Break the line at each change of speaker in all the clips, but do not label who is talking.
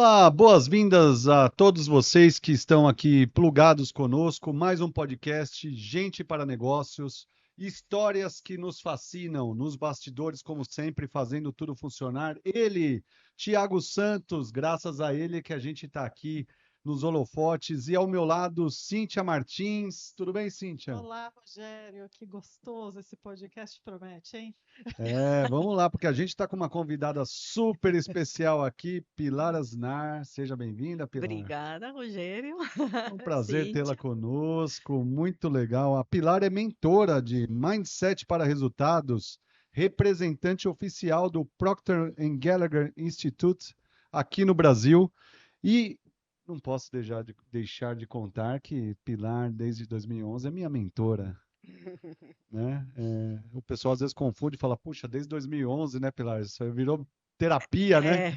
Olá, boas-vindas a todos vocês que estão aqui plugados conosco. Mais um podcast, Gente para Negócios, histórias que nos fascinam, nos bastidores, como sempre, fazendo tudo funcionar. Ele, Thiago Santos, graças a ele que a gente está aqui nos holofotes. E ao meu lado, Cíntia Martins. Tudo bem, Cíntia?
Olá, Rogério, que gostoso esse podcast promete, hein?
Vamos lá, porque a gente está com uma convidada super especial aqui, Pilar Asnar. Seja bem-vinda, Pilar.
Obrigada, Rogério.
É um prazer tê-la
Cíntia.
conosco, muito legal. A Pilar é mentora de Mindset para Resultados, representante oficial do Procter Gallagher Institute aqui no Brasil. E não posso deixar de contar que Pilar, desde 2011, é minha mentora, né? O pessoal às vezes confunde e fala, puxa, desde 2011, né, Pilar? Isso virou terapia, né?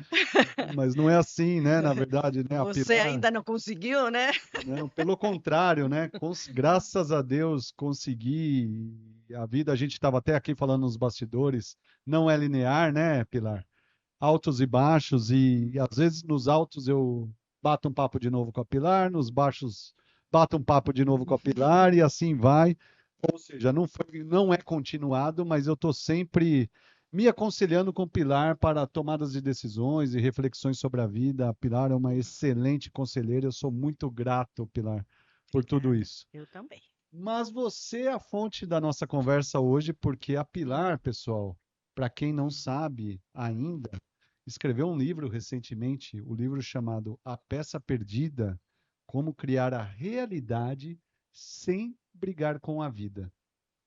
É,
Mas não é assim, né? Na verdade, né? A
você
Pilar.
ainda não conseguiu, né?
Não, pelo contrário, né? Graças a Deus consegui. A vida, a gente estava até aqui falando nos bastidores, não é linear, né, Pilar? Altos e baixos, e às vezes nos altos eu bato um papo de novo com a Pilar, nos baixos bato um papo de novo com a Pilar, e assim vai. Ou seja, não é continuado, mas eu estou sempre me aconselhando com o Pilar para tomadas de decisões e reflexões sobre a vida. A Pilar é uma excelente conselheira, eu sou muito grato, Pilar, por tudo
Obrigada,
isso.
eu também.
Mas você é a fonte da nossa conversa hoje, porque a Pilar, pessoal, para quem não sabe ainda, escreveu um livro recentemente, o livro chamado A Peça Perdida: Como Criar a Realidade Sem Brigar com a Vida.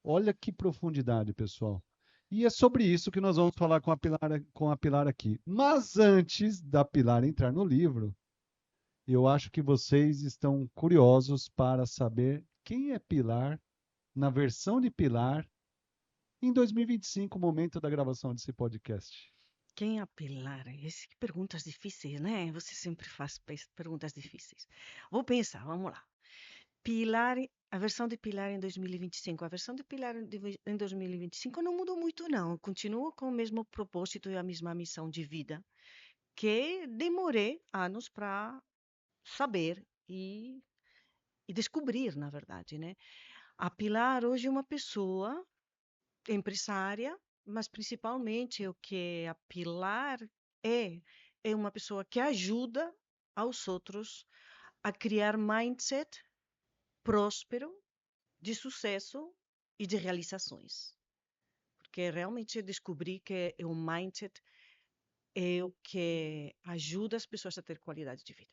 Olha que profundidade, pessoal. E é sobre isso que nós vamos falar com a Pilar aqui. Mas antes da Pilar entrar no livro, eu acho que vocês estão curiosos para saber quem é Pilar na versão de Pilar em 2025, momento da gravação desse podcast.
Quem apelar? Que perguntas difíceis, né? Você sempre faz perguntas difíceis. Vou pensar, vamos lá. Pilar, a versão de Pilar em 2025. A versão de Pilar em 2025 não mudou muito, não. Continua com o mesmo propósito e a mesma missão de vida, que demorei anos para saber e descobrir, na verdade, né? A Pilar hoje é uma pessoa empresária, mas principalmente o que a Pilar é, é uma pessoa que ajuda aos outros a criar mindset próspero, de sucesso e de realizações. Porque realmente descobri que o mindset é o que ajuda as pessoas a ter qualidade de vida.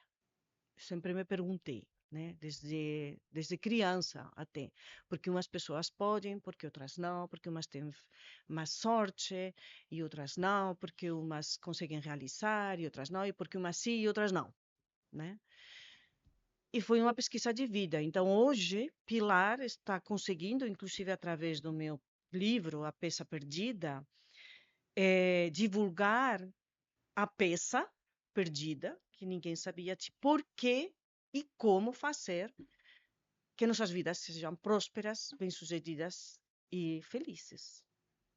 Sempre me perguntei, né? Desde criança até, porque umas pessoas podem, porque outras não, porque umas têm mais sorte e outras não, porque umas conseguem realizar e outras não, e porque umas sim e outras não, né? E foi uma pesquisa de vida. Então, hoje, Pilar está conseguindo, inclusive através do meu livro, A Peça Perdida, divulgar a peça perdida, que ninguém sabia de por que e como fazer que nossas vidas sejam prósperas, bem-sucedidas e felizes.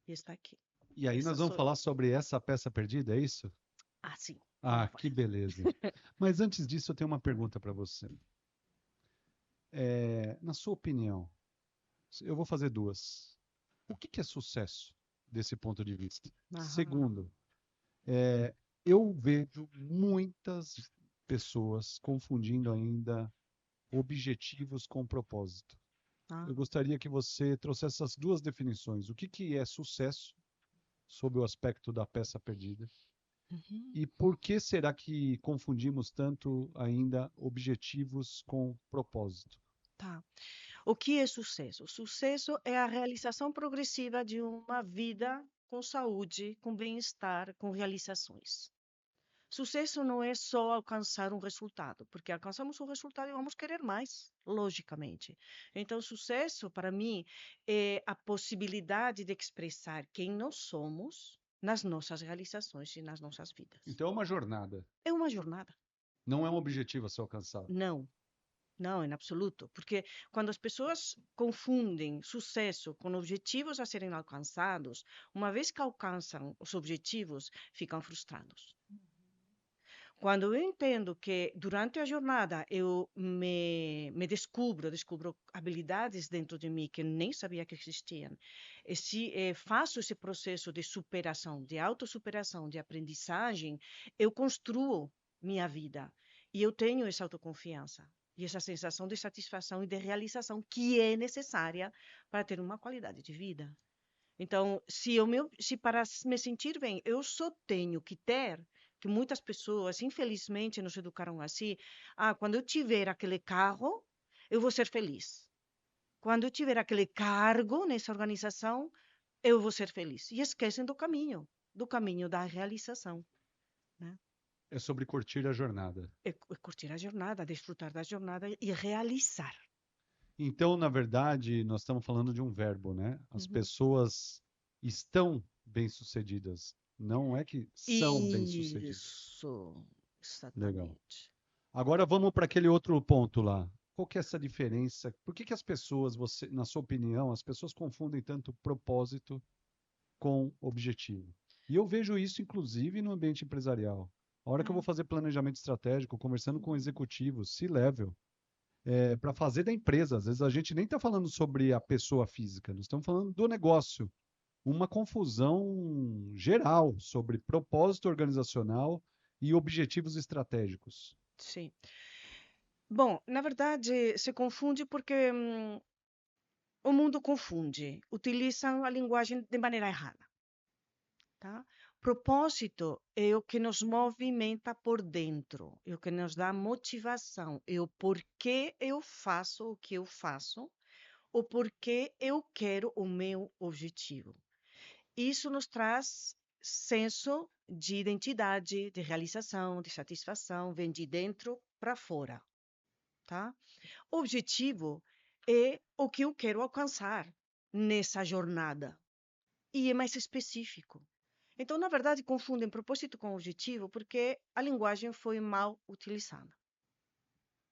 E está aqui.
E aí
Essa
nós vamos
sou eu.
falar sobre essa peça perdida, é isso?
Ah, sim.
Ah,
Vamos
que
falar.
beleza. Mas antes disso, eu tenho uma pergunta para você. Na sua opinião, eu vou fazer duas. O que é sucesso desse ponto de vista?
Aham.
Segundo, eu vejo muitas pessoas confundindo ainda objetivos com propósito.
Ah,
Eu gostaria que você trouxesse essas duas definições. O que é sucesso, sob o aspecto da peça perdida?
uhum.
E por que será que confundimos tanto ainda objetivos com propósito?
Tá. O que é sucesso? Sucesso é a realização progressiva de uma vida com saúde, com bem-estar, com realizações. Sucesso não é só alcançar um resultado, porque alcançamos um resultado e vamos querer mais, logicamente. Então, sucesso, para mim, é a possibilidade de expressar quem nós somos nas nossas realizações e nas nossas vidas.
Então é uma jornada,
É uma jornada.
não é um objetivo a ser alcançado.
Não, não, em absoluto. Porque quando as pessoas confundem sucesso com objetivos a serem alcançados, uma vez que alcançam os objetivos, ficam frustrados. Quando eu entendo que durante a jornada eu me descubro habilidades dentro de mim que eu nem sabia que existiam, e se faço esse processo de superação, de autossuperação, de aprendizagem, eu construo minha vida e eu tenho essa autoconfiança e essa sensação de satisfação e de realização que é necessária para ter uma qualidade de vida. Então, se para me sentir bem, eu só tenho que ter, que muitas pessoas, infelizmente, nos educaram assim, quando eu tiver aquele carro, eu vou ser feliz. Quando eu tiver aquele cargo nessa organização, eu vou ser feliz. E esquecem do caminho da realização, né?
É sobre curtir a jornada.
É curtir a jornada, desfrutar da jornada e realizar.
Então, na verdade, nós estamos falando de um verbo, né? As
Uhum.
pessoas estão bem-sucedidas. Não é que são bem-sucedidas.
Isso,
Legal.
exatamente.
Agora vamos para aquele outro ponto lá. Qual que é essa diferença? Por que que as pessoas, você, na sua opinião, as pessoas confundem tanto propósito com objetivo? E eu vejo isso, inclusive, no ambiente empresarial. A hora que eu vou
Hum,
fazer planejamento estratégico, conversando com
uhum.
executivos, C-level, para fazer da empresa. Às vezes a gente nem está falando sobre a pessoa física, nós estamos falando do negócio. Uma confusão geral sobre propósito organizacional e objetivos estratégicos.
Sim. Bom, na verdade, se confunde porque o mundo confunde, utilizam a linguagem de maneira errada, tá? Propósito é o que nos movimenta por dentro, é o que nos dá motivação, é o porquê eu faço o que eu faço, o porquê eu quero o meu objetivo. Isso nos traz senso de identidade, de realização, de satisfação, vem de dentro para fora, tá? O objetivo é o que eu quero alcançar nessa jornada e é mais específico. Então, na verdade, confundem propósito com objetivo porque a linguagem foi mal utilizada,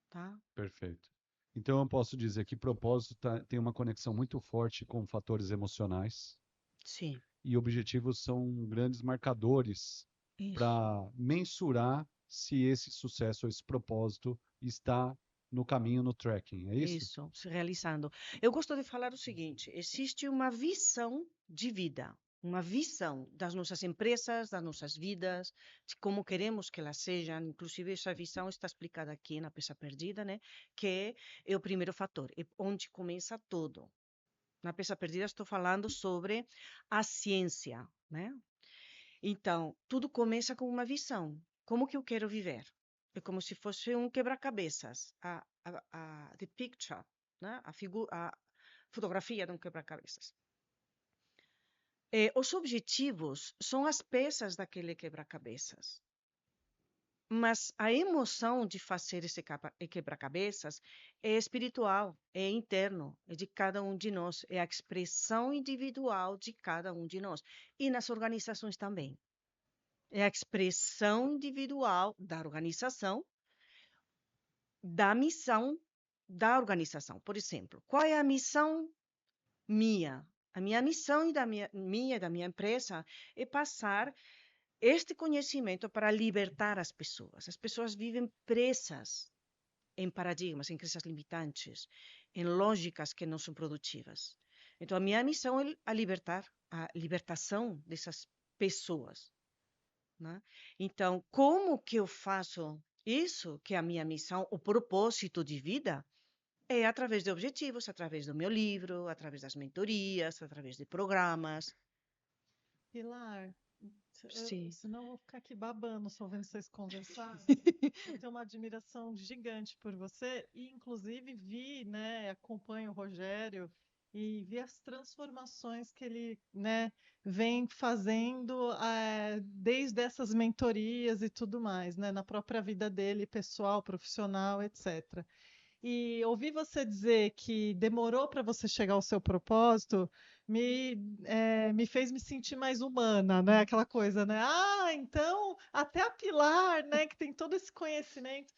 tá?
Perfeito. Então eu posso dizer que propósito tem uma conexão muito forte com fatores emocionais
Sim,
e objetivos são grandes marcadores
isso,
para mensurar se esse sucesso, esse propósito está no caminho, no tracking. É isso?
isso, se realizando. Eu gosto de falar o seguinte: existe uma visão de vida, uma visão das nossas empresas, das nossas vidas, de como queremos que elas sejam. Inclusive, essa visão está explicada aqui na Peça Perdida, né? Que é o primeiro fator, é onde começa tudo. Na Peça Perdida, estou falando sobre a ciência, né? Então, tudo começa com uma visão. Como que eu quero viver? É como se fosse um quebra-cabeças. The picture, né? A fotografia de um quebra-cabeças. Os objetivos são as peças daquele quebra-cabeças. Mas a emoção de fazer esse quebra-cabeças é espiritual, é interno, é de cada um de nós, é a expressão individual de cada um de nós. E nas organizações também. É a expressão individual da organização, da missão da organização. Por exemplo, qual é a missão minha? A minha missão e da minha empresa é passar este conhecimento para libertar as pessoas. As pessoas vivem presas em paradigmas, em crenças limitantes, em lógicas que não são produtivas. Então, a minha missão é a libertação dessas pessoas, né? Então, como que eu faço isso, que é a minha missão, o propósito de vida? É através de objetivos, através do meu livro, através das mentorias, através de programas.
Pilar,
Sim.
senão eu vou ficar aqui babando só vendo vocês conversar. Eu tenho uma admiração gigante por você e, inclusive, vi, né, acompanho o Rogério e vi as transformações que ele, né, vem fazendo desde essas mentorias e tudo mais, né, na própria vida dele, pessoal, profissional, etc. E ouvir você dizer que demorou para você chegar ao seu propósito me fez me sentir mais humana, né? Aquela coisa, né? Ah, então até a Pilar, né, que tem todo esse conhecimento.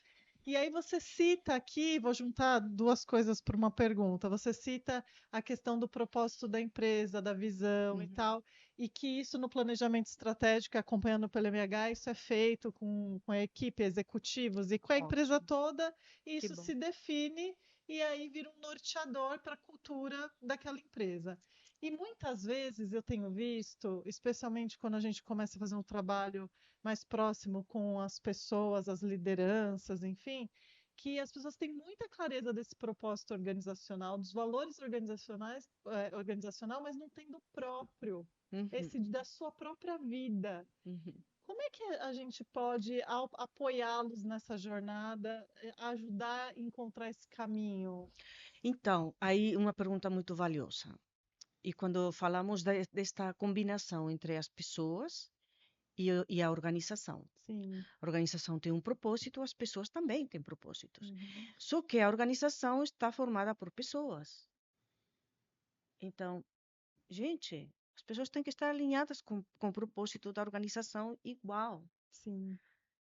E aí você cita aqui, vou juntar duas coisas para uma pergunta. Você cita a questão do propósito da empresa, da visão e
Uhum.
tal. e que isso no planejamento estratégico, acompanhando pelo MH, isso é feito com a equipe, executivos e com a empresa
Ótimo,
toda, e
que
isso
bom.
se define e aí vira um norteador para a cultura daquela empresa. E muitas vezes eu tenho visto, especialmente quando a gente começa a fazer um trabalho mais próximo com as pessoas, as lideranças, enfim, que as pessoas têm muita clareza desse propósito organizacional, dos valores organizacionais, organizacional, mas não tem do próprio,
Uhum,
esse da sua própria vida.
uhum.
Como é que a gente pode apoiá-los nessa jornada, ajudar a encontrar esse caminho?
Então, aí uma pergunta muito valiosa. E quando falamos desta combinação entre as pessoas e a organização.
Sim.
A organização tem um propósito, as pessoas também têm propósitos.
Uhum.
Só que a organização está formada por pessoas. Então, gente, as pessoas têm que estar alinhadas com o propósito da organização igual.
Sim.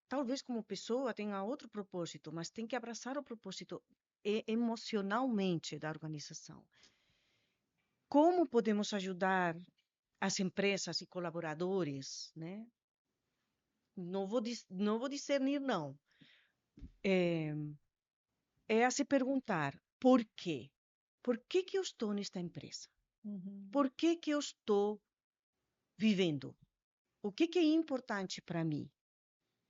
Talvez como pessoa tenha outro propósito, mas tem que abraçar o propósito emocionalmente da organização. Como podemos ajudar as empresas e colaboradores, né? Não vou discernir, não. É, é a se perguntar por quê? Por que que eu estou nesta empresa?
Uhum.
Por que que eu estou vivendo? O que é importante para mim?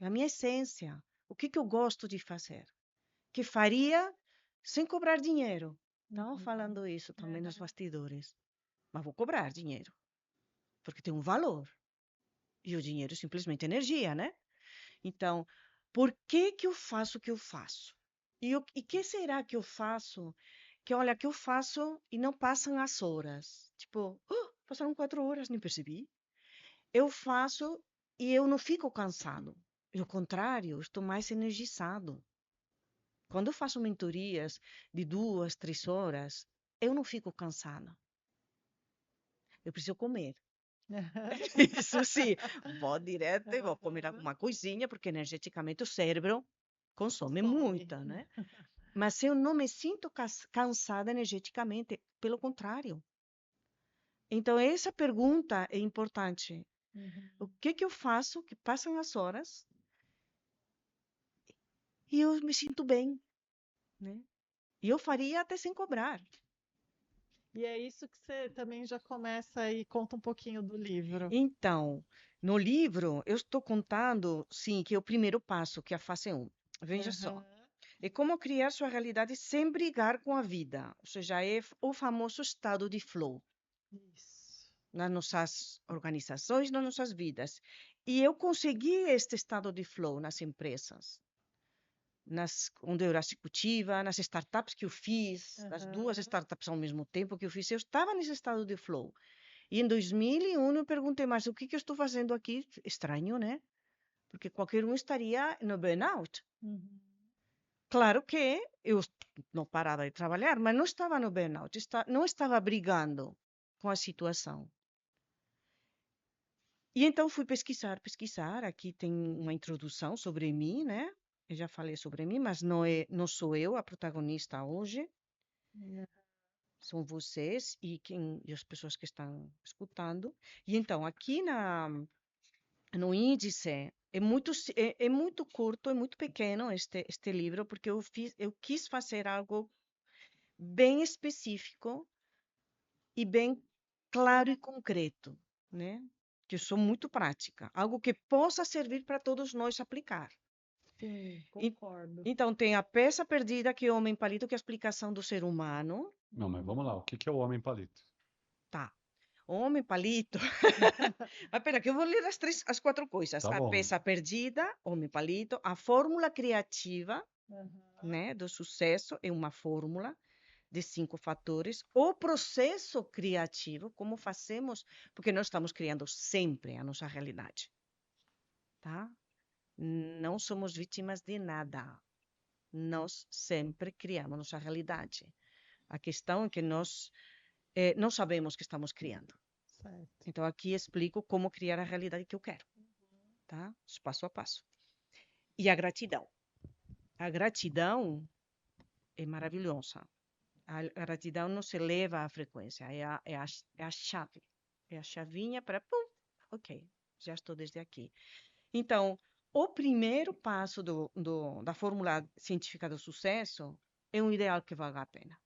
A minha essência. O que eu gosto de fazer? Que faria sem cobrar dinheiro. Estavam
Uhum.
falando isso também nos
Aham.
bastidores. Mas vou cobrar dinheiro, porque tem um valor. E o dinheiro é simplesmente energia, né? Então, por que que eu faço o que eu faço? E que será que eu faço? Que olha, que eu faço e não passam as horas. Tipo, passaram 4 horas, nem percebi. Eu faço e eu não fico cansado. Pelo contrário, eu estou mais energizado. Quando eu faço mentorias de 2, 3 horas, eu não fico cansada. Eu preciso comer. Isso sim, vou direto e vou comer
Aham.
alguma coisinha, porque energeticamente o cérebro consome
Consome.
muito, né? Mas eu não me sinto cansada energeticamente, pelo contrário. Então, essa pergunta é importante. O
Uhum.
que que eu faço que passam as horas e eu me sinto bem, né? E eu faria até sem cobrar.
E é isso que você também já começa e conta um pouquinho do livro.
Então, no livro, eu estou contando, sim, que é o primeiro passo, que é a fase 1. Veja só.
Aham.
É como criar sua realidade sem brigar com a vida. Ou seja, é o famoso estado de flow
Isso.
nas nossas organizações, nas nossas vidas. E eu consegui este estado de flow nas empresas, onde eu era executiva, nas startups que eu fiz, as 2
Aham.
startups ao mesmo tempo que eu fiz, eu estava nesse estado de flow. E em 2001 eu perguntei, mas o que que eu estou fazendo aqui? Estranho, né? Porque qualquer um estaria no burnout.
Uhum.
Claro que eu não parava de trabalhar, mas não estava no burnout, não estava brigando com a situação. E então fui pesquisar. Aqui tem uma introdução sobre mim, né? Eu já falei sobre mim, mas não sou eu a protagonista hoje. São vocês e as pessoas que estão escutando. E então, aqui no índice, é muito curto, é muito pequeno este livro, porque eu quis fazer algo bem específico e bem claro e concreto, né? Que eu sou muito prática, algo que possa servir para todos nós aplicar.
Sim,
E-
concordo.
então, tem a peça perdida, que é o homem palito, que é a explicação do ser humano.
Não, mas vamos lá. O que que é o homem palito?
Tá. Homem palito. Mas pera, que eu vou ler as 4 coisas.
Tá
A
bom.
peça perdida, homem palito, a fórmula criativa,
Aham.
né, do sucesso é uma fórmula de 5 fatores. O processo criativo, como fazemos, porque nós estamos criando sempre a nossa realidade, tá? Não somos vítimas de nada. Nós sempre criamos nossa realidade. A questão é que nós não sabemos que estamos criando.
Certo.
Então, aqui explico como criar a realidade que eu quero, tá? Passo a passo. E a gratidão. A gratidão é maravilhosa. A gratidão nos eleva à frequência, é a chave. É a chavinha para, pum, ok, já estou desde aqui. Então, o primeiro passo da fórmula científica do sucesso é um ideal que valga a pena.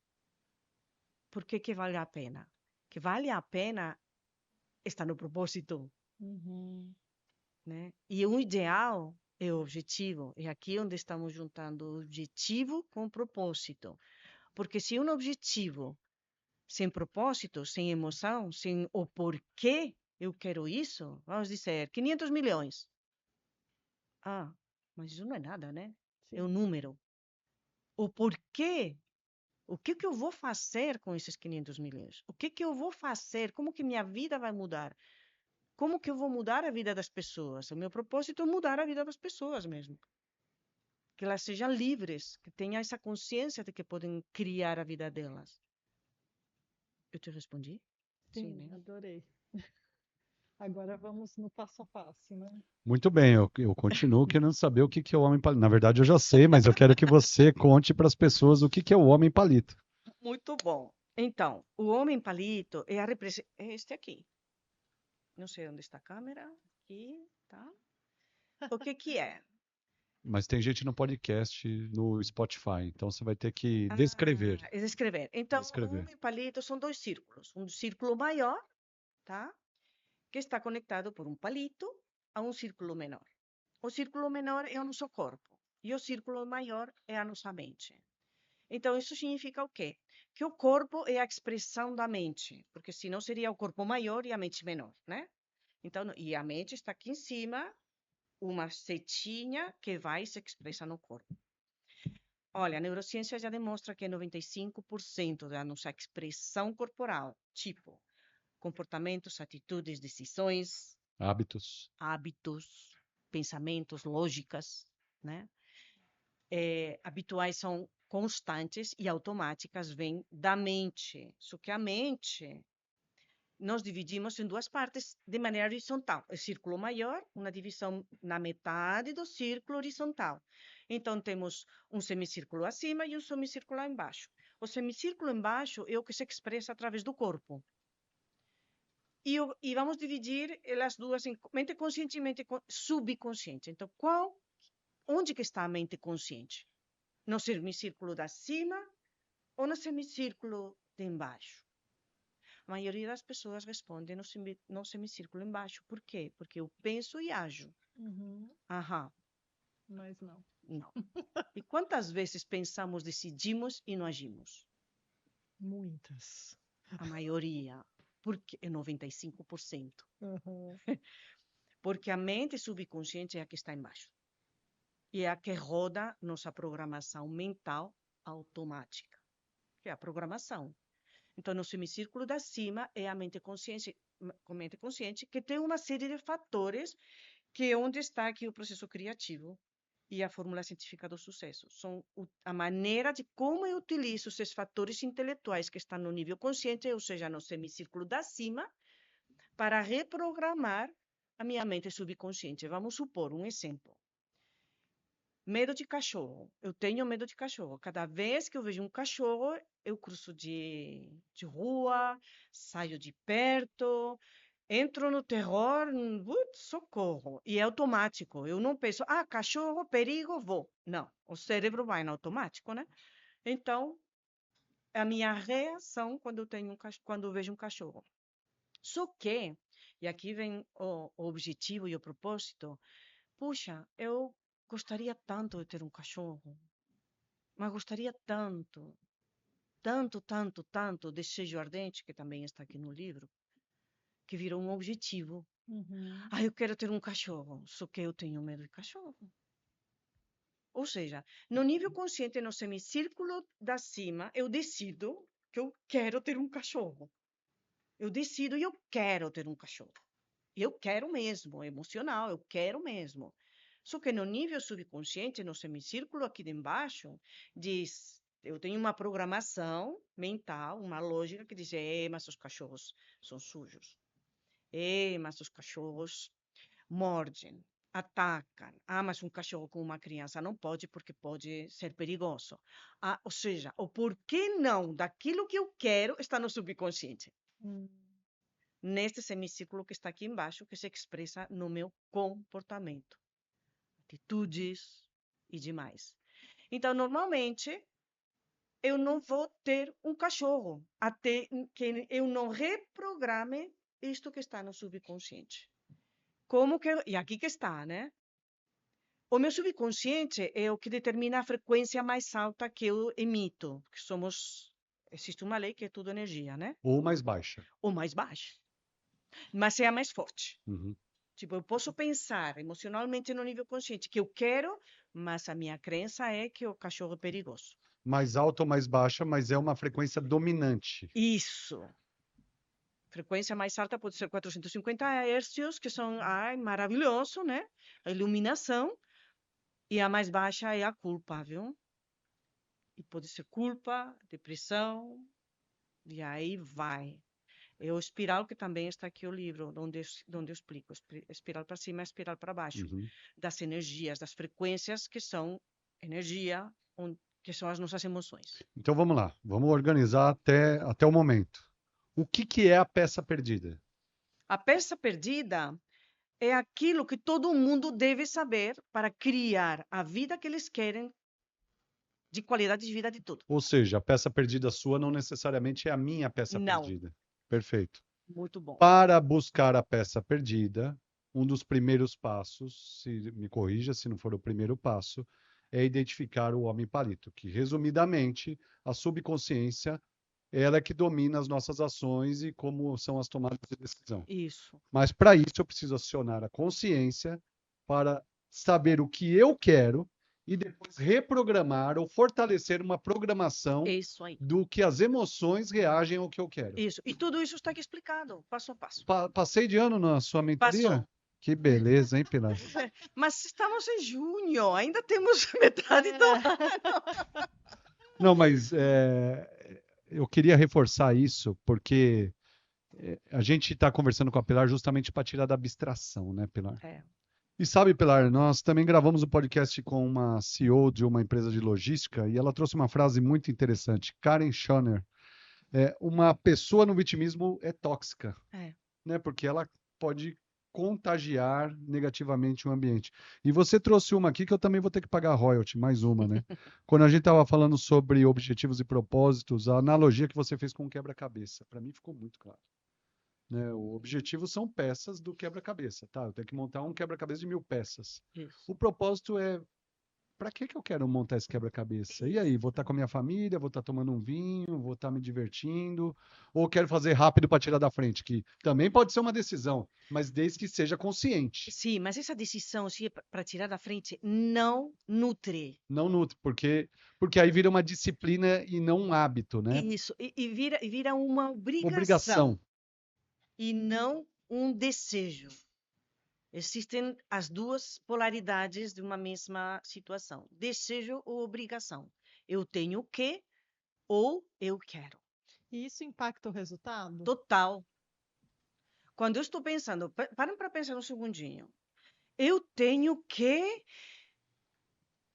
Por que que vale a pena? Que vale a pena está no propósito,
Uhum.
né? E o ideal é o objetivo. É aqui onde estamos juntando o objetivo com o propósito. Porque se um objetivo sem propósito, sem emoção, sem o porquê eu quero isso, vamos dizer, 500 milhões. Ah, mas isso não é nada, né? É um
Sim.
número. O porquê, o que que eu vou fazer com esses 500 milhões? O que que eu vou fazer? Como que minha vida vai mudar? Como que eu vou mudar a vida das pessoas? O meu propósito é mudar a vida das pessoas mesmo. Que elas sejam livres, que tenham essa consciência de que podem criar a vida delas. Eu te respondi? Sim,
Sim,
né?
adorei. Agora vamos no passo a passo, né?
Muito bem, eu continuo querendo saber o que que é o homem palito. Na verdade, eu já sei, mas eu quero que você conte para as pessoas o que que é o homem palito.
Muito bom. Então, o homem palito é é este aqui. Não sei onde está a câmera. Aqui, tá? O que que é?
Mas tem gente no podcast, no Spotify, então você vai ter que descrever.
É escrever. Então, o
Descrever.
homem palito são dois círculos. Um círculo maior, tá? Que está conectado por um palito a um círculo menor. O círculo menor é o nosso corpo e o círculo maior é a nossa mente. Então, isso significa o quê? Que o corpo é a expressão da mente, porque senão seria o corpo maior e a mente menor, né? Então, e a mente está aqui em cima, uma setinha que vai e se expressa no corpo. Olha, a neurociência já demonstra que 95% da nossa expressão corporal, tipo comportamentos, atitudes, decisões,
Hábitos.
hábitos, pensamentos, lógicas, né? Habituais são constantes e automáticas, vêm da mente. Só que a mente nós dividimos em duas partes de maneira horizontal. O círculo maior, uma divisão na metade do círculo horizontal. Então, temos um semicírculo acima e um semicírculo embaixo. O semicírculo embaixo é o que se expressa através do corpo. E vamos dividir as duas em mente consciente e mente subconsciente. Então, onde que está a mente consciente? No semicírculo de cima ou no semicírculo de embaixo? A maioria das pessoas responde no semicírculo embaixo. Por quê? Porque eu penso e ajo.
Uhum.
Aham,
Mas não.
não. E quantas vezes pensamos, decidimos e não agimos?
Muitas.
A maioria. Porque é 95%.
Uhum.
Porque a mente subconsciente é a que está embaixo. E é a que roda nossa programação mental automática, que é a programação. Então, no semicírculo da cima é a mente consciente que tem uma série de fatores que é onde está aqui o processo criativo e a fórmula científica do sucesso. São a maneira de como eu utilizo esses fatores intelectuais que estão no nível consciente, ou seja, no semicírculo da cima, para reprogramar a minha mente subconsciente. Vamos supor um exemplo. Medo de cachorro. Eu tenho medo de cachorro. Cada vez que eu vejo um cachorro, eu cruzo de rua, saio de perto, entro no terror, socorro. E é automático. Eu não penso, cachorro, perigo, vou. Não, o cérebro vai no automático, né? Então, a minha reação quando quando eu vejo um cachorro. Só que, e aqui vem o objetivo e o propósito, puxa, eu gostaria tanto de ter um cachorro, mas gostaria tanto, tanto, tanto, tanto, desejo ardente, que também está aqui no livro, que virou um objetivo.
Uhum.
Eu quero ter um cachorro, só que eu tenho medo de cachorro. Ou seja, no nível consciente, no semicírculo da cima, eu decido que eu quero ter um cachorro. Eu decido e eu quero ter um cachorro. Eu quero mesmo, é emocional, eu quero mesmo. Só que no nível subconsciente, no semicírculo aqui de embaixo, diz, eu tenho uma programação mental, uma lógica que diz, mas os cachorros são sujos. Mas os cachorros mordem, atacam. Mas um cachorro com uma criança não pode porque pode ser perigoso. Ou seja, o porquê não daquilo que eu quero está no subconsciente.
Hum.
neste semicírculo que está aqui embaixo, que se expressa no meu comportamento, atitudes e demais. Então, normalmente, eu não vou ter um cachorro até que eu não reprograme isto que está no subconsciente. Como que... E aqui que está, né? O meu subconsciente é o que determina a frequência mais alta que eu emito, que somos... Existe uma lei que é tudo energia, né?
Ou mais baixa.
Ou mais baixa. Mas é a mais forte.
Uhum.
Tipo, eu posso pensar emocionalmente no nível consciente que eu quero, mas a minha crença é que o cachorro é perigoso.
Mais alta ou mais baixa, mas é uma frequência dominante.
Isso. Frequência mais alta pode ser 450 Hz, que são, ai, maravilhoso, né? A iluminação. E a mais baixa é a culpa, viu? E pode ser culpa, depressão, e aí vai. É o espiral que também está aqui o livro, onde eu explico. Espiral para cima, espiral para baixo.
Uhum.
Das energias, das frequências que são energia, que são as nossas emoções.
Então vamos lá, vamos organizar até o momento. O que é a peça perdida?
A peça perdida é aquilo que todo mundo deve saber para criar a vida que eles querem, de qualidade de vida de tudo.
Ou seja, a peça perdida sua não necessariamente é a minha peça
Não.
perdida. Perfeito.
Muito bom.
Para buscar a peça perdida, um dos primeiros passos, se me corrija se não for o primeiro passo, é identificar o homem palito, que resumidamente a subconsciência ela é que domina as nossas ações e como são as tomadas de decisão.
Isso.
Mas para isso eu preciso acionar a consciência para saber o que eu quero e depois reprogramar ou fortalecer uma programação
Isso aí.
do que as emoções reagem ao que eu quero.
Isso. E tudo isso está aqui explicado, passo a passo.
Passei de ano na sua mentoria?
Passou.
Que beleza, hein, Pilar?
Mas estamos em junho, ainda temos metade do ano.
Não, mas eu queria reforçar isso, porque a gente está conversando com a Pilar justamente para tirar da abstração, né, Pilar?
É.
E sabe, Pilar, nós também gravamos um podcast com uma CEO de uma empresa de logística e ela trouxe uma frase muito interessante. Karen Schoner, uma pessoa no vitimismo é tóxica, né? Porque ela pode contagiar negativamente o ambiente. E você trouxe uma aqui que eu também vou ter que pagar royalty, mais uma, né? Quando a gente estava falando sobre objetivos e propósitos, a analogia que você fez com o quebra-cabeça, para mim ficou muito claro. Né? O objetivo são peças do quebra-cabeça, tá? Eu tenho que montar um quebra-cabeça de 1000 peças.
Isso.
O propósito é, para que eu quero montar esse quebra-cabeça? E aí, vou estar com a minha família, vou estar tomando um vinho, vou estar me divertindo, ou quero fazer rápido para tirar da frente, que também pode ser uma decisão, mas desde que seja consciente.
Sim, mas essa decisão, se é para tirar da frente, não nutre.
Não nutre, porque aí vira uma disciplina e não um hábito, né?
Isso, e vira uma
Obrigação.
E não um desejo. Existem as duas polaridades de uma mesma situação: desejo ou obrigação. Eu tenho que ou eu quero.
E isso impacta o resultado?
Total. Quando eu estou pensando, parem para pensar um segundinho. Eu tenho que,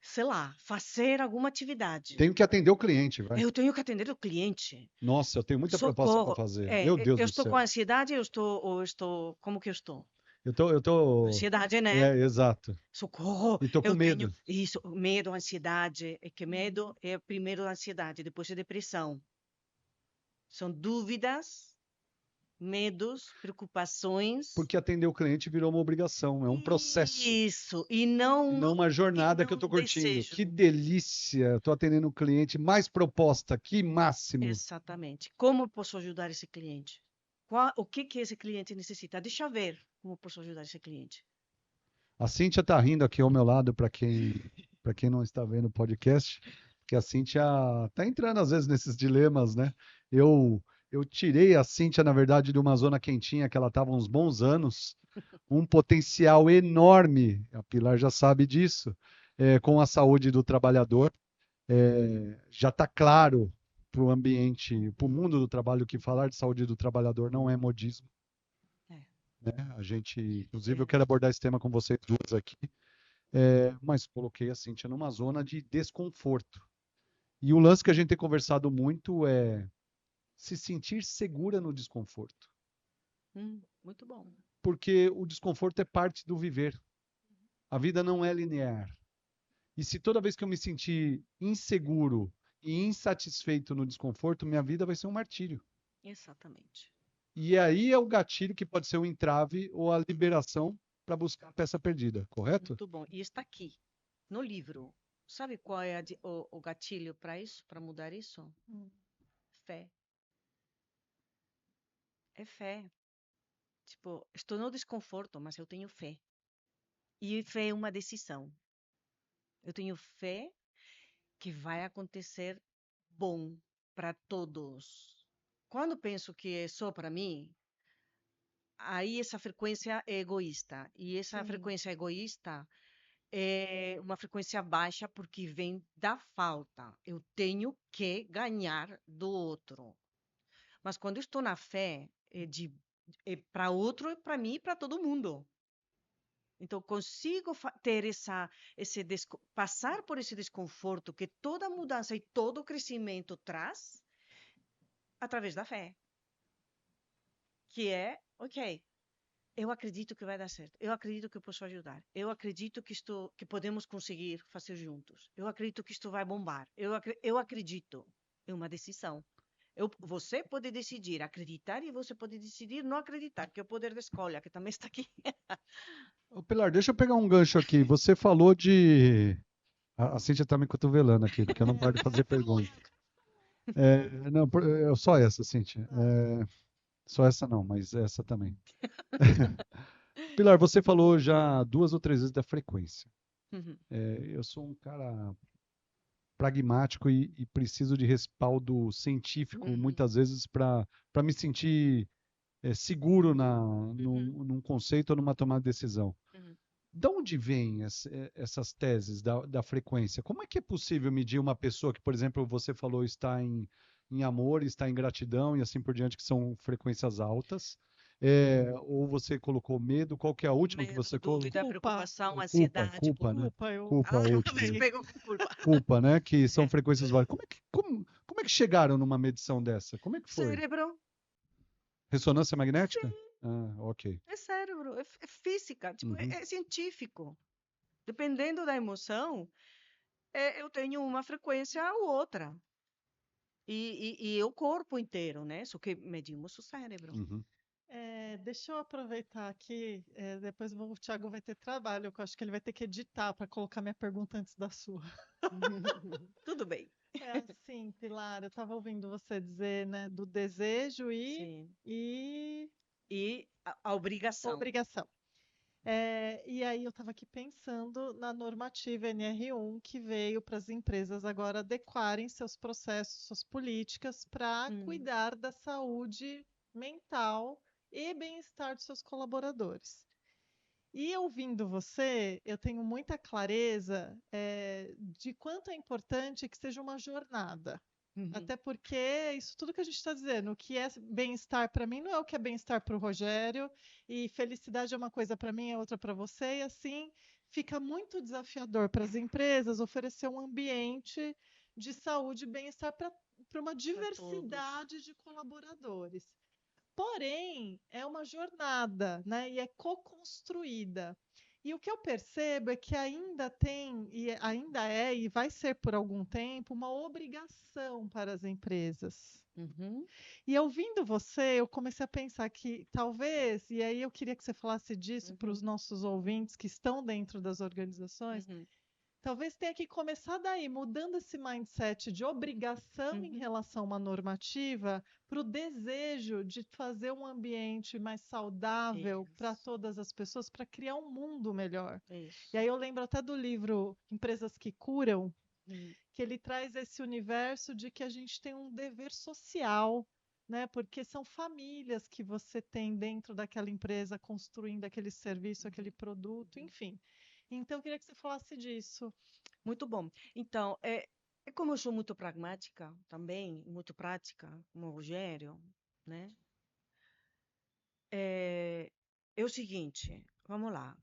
sei lá, fazer alguma atividade.
Tenho que atender o cliente, vai.
Eu tenho que atender o cliente.
Nossa, eu tenho muita proposta para fazer. Meu Deus
eu
do
estou
céu.
com ansiedade, ou estou, como que eu estou?
Eu tô...
Ansiedade, né?
Exato.
Socorro.
E tô com medo.
Isso, medo, ansiedade. É que medo é primeiro a ansiedade, depois a depressão. São dúvidas, medos, preocupações.
Porque atender o cliente virou uma obrigação, é um processo.
Isso, e não
uma jornada que eu tô curtindo.
desejo.
Que delícia! Eu tô atendendo o cliente, mais proposta, que máximo.
Exatamente. Como eu posso ajudar esse cliente? O que esse cliente necessita? Deixa eu ver como eu posso ajudar esse cliente.
A Cíntia tá rindo aqui ao meu lado, para quem não está vendo o podcast, porque a Cíntia tá entrando às vezes nesses dilemas, né? Eu tirei a Cíntia, na verdade, de uma zona quentinha que ela estava uns bons anos, um potencial enorme, a Pilar já sabe disso, com a saúde do trabalhador. Já está claro para o ambiente, para o mundo do trabalho, que falar de saúde do trabalhador não é modismo. Né? A gente, inclusive, eu quero abordar esse tema com vocês duas aqui, mas coloquei a Cíntia numa zona de desconforto. E o lance que a gente tem conversado muito é se sentir segura no desconforto.
Muito bom.
Porque o desconforto é parte do viver. A vida não é linear. E se toda vez que eu me sentir inseguro e insatisfeito no desconforto, minha vida vai ser um martírio.
Exatamente.
E aí é o gatilho que pode ser o entrave ou a liberação para buscar a peça perdida, correto?
Muito bom. E está aqui, no livro. Sabe qual é o gatilho para isso, para mudar isso?
Hum.
Fé. É fé. Tipo, estou no desconforto, mas eu tenho fé. E fé é uma decisão. Eu tenho fé que vai acontecer bom para todos. Quando penso que é só para mim, aí essa frequência é egoísta. E essa
Sim.
frequência egoísta é uma frequência baixa porque vem da falta. Eu tenho que ganhar do outro. Mas quando eu estou na fé, é para outro, é para mim e para todo mundo. Então, consigo ter passar por esse desconforto que toda mudança e todo crescimento traz através da fé. Que é, ok, eu acredito que vai dar certo. Eu acredito que eu posso ajudar. Eu acredito que podemos conseguir fazer juntos. Eu acredito que isto vai bombar. Eu acredito. É uma decisão. Você pode decidir acreditar e você pode decidir não acreditar, que é o poder da escolha, que também está aqui.
Ô, Pilar, deixa eu pegar um gancho aqui. Você falou de. A Cíntia está me cotovelando aqui, porque eu não paro de fazer pergunta. Não, só essa, Cíntia. Só essa não, mas essa também. Pilar, você falou já 2 ou 3 vezes da frequência.
Uhum,
Eu sou um cara pragmático e preciso de respaldo científico,
uhum,
muitas vezes, para me sentir seguro
uhum,
num conceito ou numa tomada de decisão.
uhum.
De onde vêm essas teses da frequência? Como é que é possível medir uma pessoa que, por exemplo, você falou está em amor, está em gratidão e assim por diante, que são frequências altas? Ou você colocou medo? Qual que é a última que
Medo,
você colocou?
dúvida,
Culpa.
preocupação,
Culpa,
ansiedade.
culpa, né?
Culpa,
Culpa,
Ah,
é
me
último.
pego com culpa.
Culpa, né? Que são
É.
frequências várias. Como é que chegaram numa medição dessa? Como é que foi?
Cérebro,
Ressonância magnética?
sim,
Ah, ok.
é cérebro, é física, tipo,
Uhum.
é científico. Dependendo da emoção, eu tenho uma frequência ou outra. E o corpo inteiro, né? Só que medimos o cérebro.
Uhum.
Deixa eu aproveitar aqui, depois o Thiago vai ter trabalho, que eu acho que ele vai ter que editar para colocar minha pergunta antes da sua.
Tudo bem.
É assim, Pilar, eu estava ouvindo você dizer, né, do desejo
Sim.
e
E a obrigação.
obrigação. E aí eu estava aqui pensando na normativa NR1 que veio para as empresas agora adequarem seus processos, suas políticas para
Hum,
cuidar da saúde mental e bem-estar dos seus colaboradores. E ouvindo você, eu tenho muita clareza, de quanto é importante que seja uma jornada.
uhum,
Até porque isso tudo que a gente está dizendo, o que é bem-estar para mim não é o que é bem-estar para o Rogério, e felicidade é uma coisa para mim, é outra para você, e assim fica muito desafiador para as empresas oferecer um ambiente de saúde e bem-estar para uma
para todos.
diversidade de colaboradores. Porém, é uma jornada, né? E é co-construída. E o que eu percebo é que ainda tem, e ainda é, e vai ser por algum tempo, uma obrigação para as empresas.
Uhum,
E ouvindo você, eu comecei a pensar que talvez, e aí eu queria que você falasse disso para os
uhum,
nossos ouvintes que estão dentro das organizações,
uhum,
talvez tenha que começar daí, mudando esse mindset de obrigação em
uhum.
relação a uma normativa para o desejo de fazer um ambiente mais saudável para
Isso,
todas as pessoas, para criar um mundo melhor. E
isso.
aí eu lembro até do livro Empresas que Curam,
Uhum,
que ele traz esse universo de que a gente tem um dever social, né? Porque são famílias que você tem dentro daquela empresa construindo aquele serviço, aquele
uhum,
produto,
uhum.
enfim. Então, eu queria que você falasse disso.
Muito bom. Então, é como eu sou muito pragmática também, muito prática, como o Rogério, né? É o seguinte, vamos lá.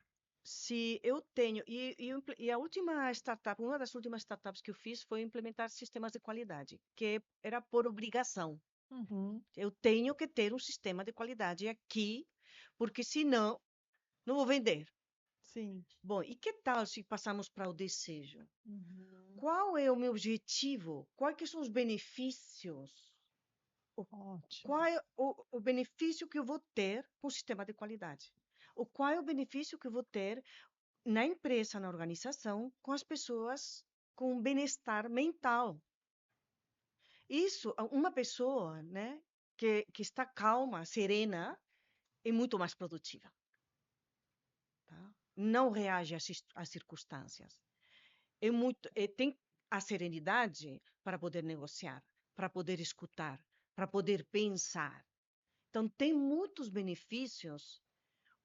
Se eu tenho. E a última startup, uma das últimas startups que eu fiz foi implementar sistemas de qualidade, que era por obrigação.
Uhum.
Eu tenho que ter um sistema de qualidade aqui, porque senão não vou vender.
Sim.
Bom, e que tal se passamos para o desejo?
Uhum.
Qual é o meu objetivo? Quais que são os benefícios?
Ótimo.
Qual é o benefício que eu vou ter com o sistema de qualidade? Qual é o benefício que eu vou ter na empresa, na organização, com as pessoas com bem-estar mental? Isso, uma pessoa, né, que está calma, serena, é muito mais produtiva, tá? Não reage às circunstâncias. Tem a serenidade para poder negociar, para poder escutar, para poder pensar. Então, tem muitos benefícios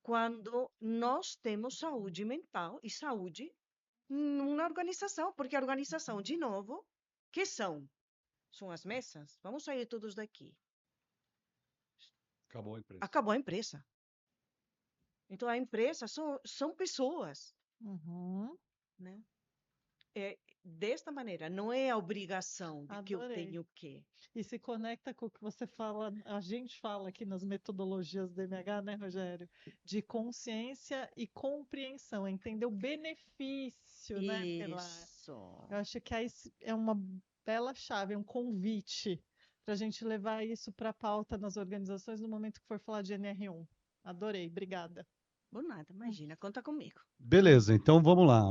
quando nós temos saúde mental e saúde na organização, porque a organização, de novo, que são? São as mesas? Vamos sair todos daqui.
Acabou a empresa.
Acabou a empresa. Então, a empresa são pessoas,
Uhum.
né? É desta maneira, não é a obrigação de que eu
Adorei.
tenho que.
E se conecta com o que você fala, a gente fala aqui nas metodologias do MH, né, Rogério? De consciência e compreensão, entender o benefício, né, Pilar?
Isso.
Eu acho que aí é uma bela chave, é um convite para a gente levar isso para a pauta nas organizações no momento que for falar de NR1. Adorei, obrigada.
Por nada, imagina, conta comigo.
Beleza, então vamos lá.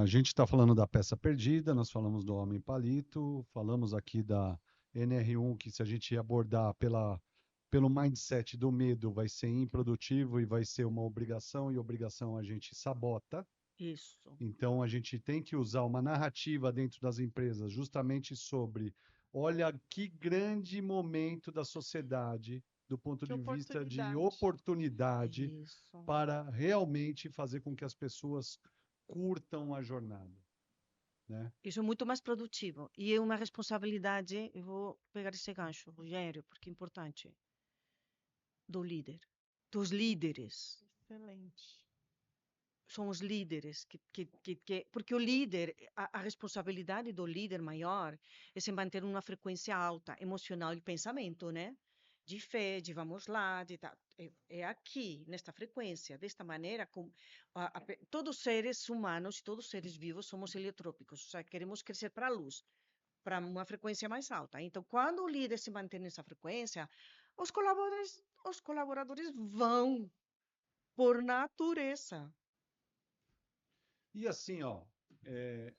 A gente está falando da peça perdida, nós falamos do homem palito, falamos aqui da NR1, que se a gente abordar pelo mindset do medo, vai ser improdutivo e vai ser uma obrigação, e obrigação a gente sabota.
Isso.
Então a gente tem que usar uma narrativa dentro das empresas justamente sobre, olha que grande momento da sociedade do ponto
Que
de vista de
oportunidade.
oportunidade
Isso.
para realmente fazer com que as pessoas curtam a jornada, né?
Isso é muito mais produtivo. E é uma responsabilidade, eu vou pegar esse gancho, Rogério, porque é importante, do líder, dos líderes.
Excelente.
São os líderes porque o líder, a responsabilidade do líder maior é se manter numa frequência alta, emocional e pensamento, né? De fé, de vamos lá, é aqui, nesta frequência, desta maneira, todos os seres humanos, todos os seres vivos somos heliotrópicos, ou seja, queremos crescer para a luz, para uma frequência mais alta. Então, quando o líder se mantém nessa frequência, os colaboradores vão, por natureza.
E assim, ó, é,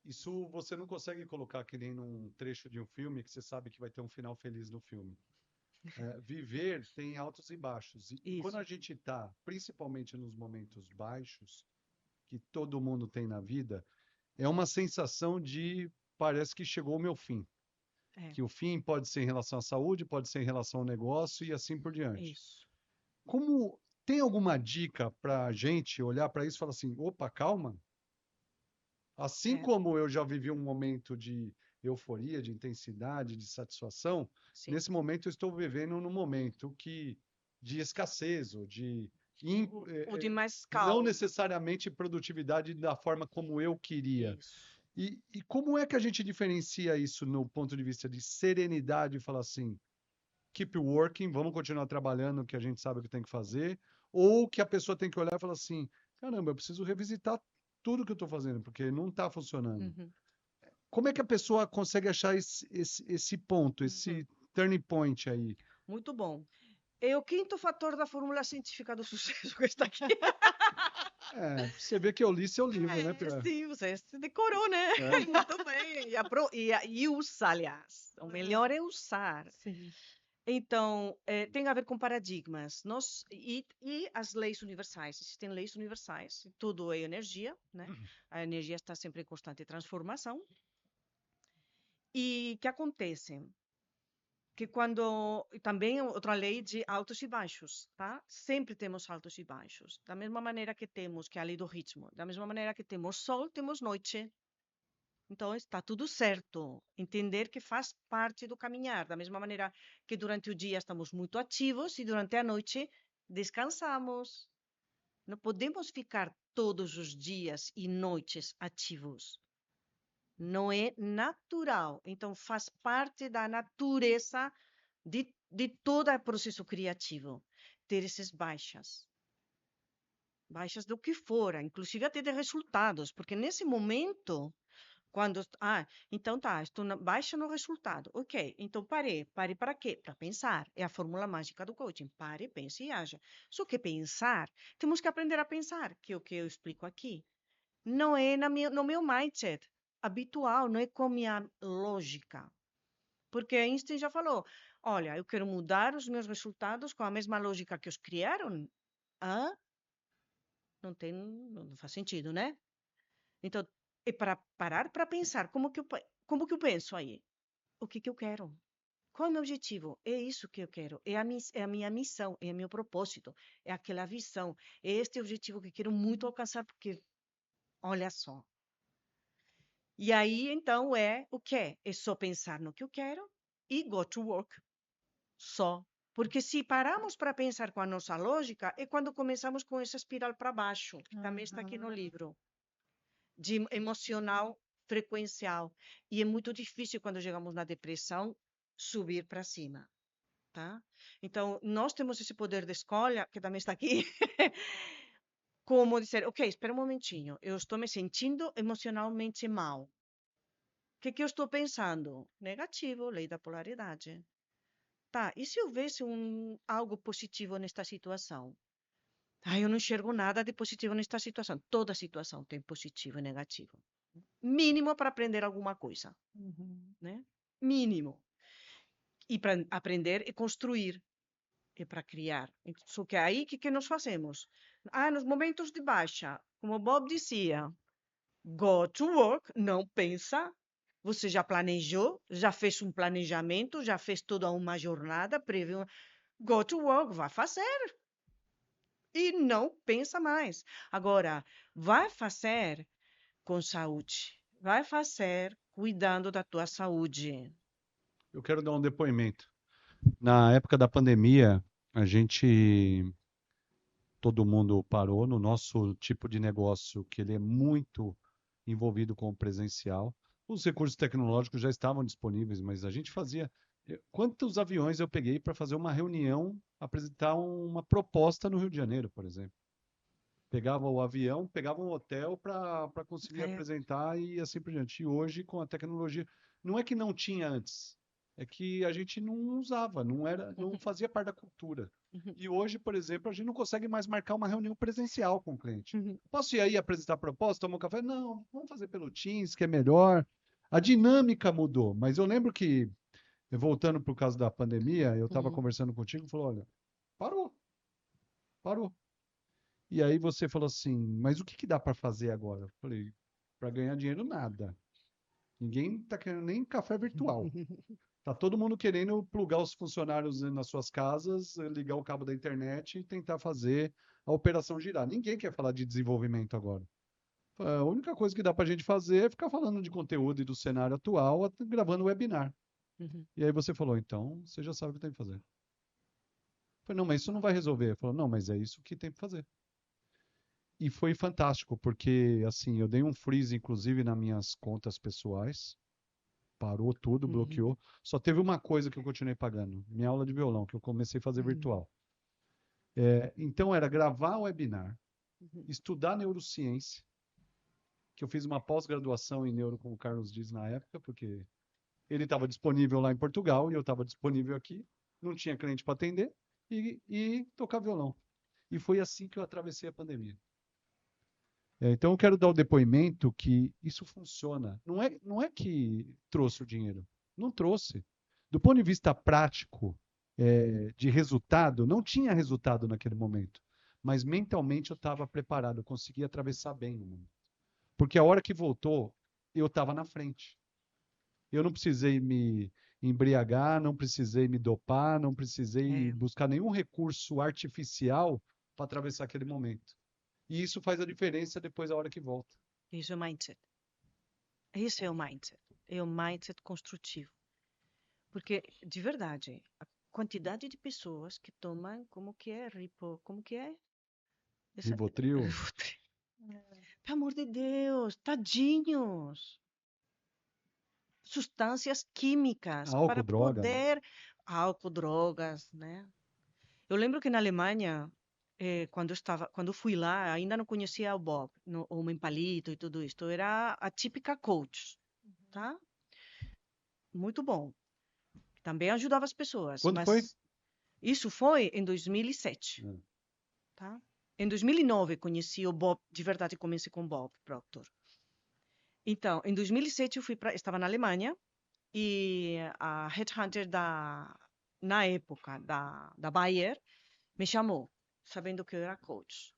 isso você não consegue colocar que nem num trecho de um filme que você sabe que vai ter um final feliz no filme. Viver tem altos e baixos. E quando a
Isso.
gente está, principalmente nos momentos baixos, que todo mundo tem na vida, é uma sensação de parece que chegou o meu fim.
É,
Que o fim pode ser em relação à saúde, pode ser em relação ao negócio e assim por diante.
isso.
Como tem alguma dica para a gente olhar para isso e falar assim, opa, calma? Assim
É,
como eu já vivi um momento de euforia, de intensidade, de satisfação,
sim.
nesse momento eu estou vivendo num momento de escassez, ou de
O de mais
não
calmo.
necessariamente produtividade da forma como eu queria.
Isso.
E como é que a gente diferencia isso no ponto de vista de serenidade e falar assim, keep working, vamos continuar trabalhando o que a gente sabe que tem que fazer, ou que a pessoa tem que olhar e falar assim, caramba, eu preciso revisitar tudo que eu estou fazendo, porque não está funcionando.
Uhum,
Como é que a pessoa consegue achar esse ponto,
uhum.
esse turning point aí?
Muito bom. É o quinto fator da fórmula científica do sucesso que está aqui.
Você vê que eu li seu livro, né,
É,
Pilar?
sim, você se decorou, né?
É.
Muito bem. E usa, aliás. O melhor é usar.
Sim.
Então, tem a ver com paradigmas. E as leis universais. Existem leis universais. Tudo é energia, né? A energia está sempre em constante transformação. E o que acontece? Que quando também outra lei de altos e baixos, tá? Sempre temos altos e baixos, da mesma maneira que temos que é a lei do ritmo, da mesma maneira que temos sol, temos noite. Então está tudo certo. Entender que faz parte do caminhar, da mesma maneira que durante o dia estamos muito ativos e durante a noite descansamos. Não podemos ficar todos os dias e noites ativos. Não é natural. Então faz parte da natureza de todo o processo criativo, ter essas baixas do que for, inclusive até de resultados, porque nesse momento, quando, então tá, estou baixa no resultado, ok, então pare para quê? Para pensar, é a fórmula mágica do coaching, pare, pense e haja. Só que pensar, temos que aprender a pensar, que é o que eu explico aqui, não é no meu mindset habitual, não é com a minha lógica, porque Einstein já falou, olha, eu quero mudar os meus resultados com a mesma lógica que os criaram, ah, não faz sentido, né? Então, é para parar para pensar como que eu penso aí? O que que eu quero? Qual é o meu objetivo? É isso que eu quero. É a minha missão, é o meu propósito, é aquela visão. É este objetivo que quero muito alcançar, porque olha só. E aí, então, é o quê? É só pensar no que eu quero e go to work. Só. Porque se paramos para pensar com a nossa lógica, é quando começamos com essa espiral para baixo, que também está aqui no livro. De emocional frequencial. E é muito difícil quando chegamos na depressão subir para cima, tá? Então, nós temos esse poder de escolha, que também está aqui, como dizer, ok, espera um momentinho, eu estou me sentindo emocionalmente mal. O que eu estou pensando? Negativo, lei da polaridade. Tá, e se houvesse algo positivo nesta situação? Eu não enxergo nada de positivo nesta situação. Toda situação tem positivo e negativo. Mínimo para aprender alguma coisa,
Uhum.
né? Mínimo. E para aprender e construir, e para criar. Só que aí, o que nós fazemos? Nos momentos de baixa, como Bob dizia, go to work, não pensa. Você já planejou, já fez um planejamento, já fez toda uma jornada, previu. Go to work, vai fazer. E não pensa mais. Agora, vai fazer com saúde. Vai fazer cuidando da tua saúde.
Eu quero dar um depoimento. Na época da pandemia, a gente, todo mundo parou no nosso tipo de negócio, que ele é muito envolvido com o presencial. Os recursos tecnológicos já estavam disponíveis, mas a gente fazia. Quantos aviões eu peguei para fazer uma reunião, apresentar uma proposta no Rio de Janeiro, por exemplo? Pegava o avião, pegava um hotel para conseguir
É.
apresentar e assim por diante. E hoje, com a tecnologia, não é que não tinha antes, é que a gente não usava, não fazia parte da cultura. E hoje, por exemplo, a gente não consegue mais marcar uma reunião presencial com o cliente. Posso ir aí apresentar a proposta, tomar um café? Não, vamos fazer pelo Teams, que é melhor. A dinâmica mudou, mas eu lembro que, voltando para o caso da pandemia, eu estava conversando contigo e falou, olha, parou, parou. E aí você falou assim, mas o que que dá para fazer agora? Eu falei, para ganhar dinheiro, nada. Ninguém tá querendo nem café virtual. Tá todo mundo querendo plugar os funcionários nas suas casas, ligar o cabo da internet e tentar fazer a operação girar. Ninguém quer falar de desenvolvimento agora. A única coisa que dá para a gente fazer é ficar falando de conteúdo e do cenário atual, gravando webinar. E aí você falou, então, você já sabe o que tem que fazer. Eu falei, não, mas isso não vai resolver. Ele falou, não, mas é isso que tem que fazer. E foi fantástico, porque assim, eu dei um freeze, inclusive, nas minhas contas pessoais. Parou tudo, bloqueou. Só teve uma coisa que eu continuei pagando, minha aula de violão, que eu comecei a fazer virtual. Então era gravar o webinar, estudar neurociência, que eu fiz uma pós-graduação em neuro com o Carlos Dias na época, porque ele estava disponível lá em Portugal e eu estava disponível aqui, não tinha cliente para atender, e tocar violão. E foi assim que eu atravessei a pandemia. Então eu quero dar o depoimento que isso funciona. Não é que trouxe o dinheiro. Não trouxe. Do ponto de vista prático, de resultado, não tinha resultado naquele momento. Mas mentalmente eu estava preparado, eu consegui atravessar bem o mundo. Porque a hora que voltou, eu estava na frente. Eu não precisei me embriagar, não precisei me dopar, não precisei
É,
buscar nenhum recurso artificial para atravessar aquele momento. E isso faz a diferença depois da hora que volta.
isso é o mindset. Isso é o mindset. É o mindset construtivo. Porque, de verdade, a quantidade de pessoas que tomam, como que é, como que é?
Rivotril.
É.
Pelo amor de Deus, tadinhos. substâncias químicas para
Álcool, droga, né?
poder álcool, drogas, né? Eu lembro que na Alemanha, quando eu fui lá, ainda não conhecia o Bob, o Homem Palito e tudo isso. Eu era a típica coach, tá? Muito bom. Também ajudava as pessoas,
Quando foi?
mas isso foi em 2007,
É.
tá? Em 2009 conheci o Bob, de verdade comecei com o Bob Proctor. Então, em 2007 estava na Alemanha e a headhunter na época da Bayer me chamou, sabendo que eu era coach.